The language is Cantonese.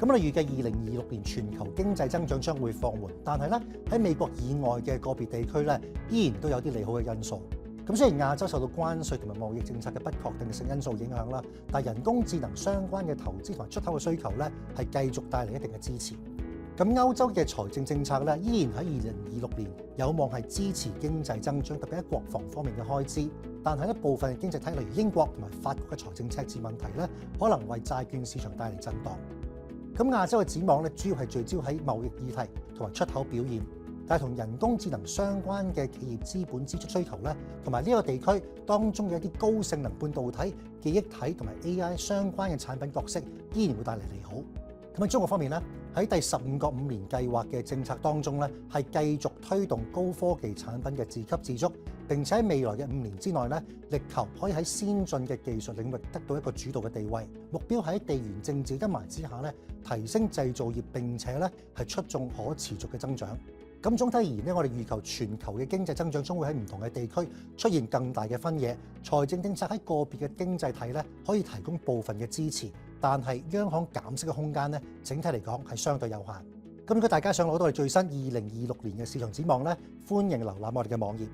咁我哋預計2026年全球經濟增長將會放緩，但係咧喺美國以外嘅個別地區咧，依然都有啲利好嘅因素。咁雖然亞洲受到關稅同埋貿易政策嘅不確定性因素影響啦，但係人工智能相關嘅投資同埋出口嘅需求咧係繼續帶嚟一定嘅支持。咁歐洲嘅財政政策咧依然喺2026年有望係支持經濟增長，特別喺國防方面嘅開支。但係咧部分嘅經濟體，例如英國同埋法國嘅財政赤字問題咧，可能為債券市場帶嚟震盪。咁亞洲嘅展望咧，主要係聚焦喺貿易議題同埋出口表現，但係同人工智能相關嘅企業資本支出需求咧，同埋呢個地區當中嘅一啲高性能半導體、記憶體同埋 AI 相關嘅產品角色，依然會帶嚟利好。咁喺中國方面咧，喺第15個5年計劃嘅政策當中咧，係繼續推動高科技產品嘅自給自足，並且喺未來嘅5年之內咧，力求可以喺先進嘅技術領域得到一個主導嘅地位。目標喺地緣政治陰霾之下咧，提升製造業，並且咧係促進可持續嘅增長。咁總體而言咧，我哋預求全球嘅經濟增長將會喺唔同嘅地區出現更大嘅分野。財政政策喺個別嘅經濟體咧可以提供部分嘅支持，但係央行減息嘅空間咧，整體嚟講係相對有限。咁如果大家想攞到我哋最新2026年嘅市場展望咧，歡迎瀏覽我哋嘅網頁。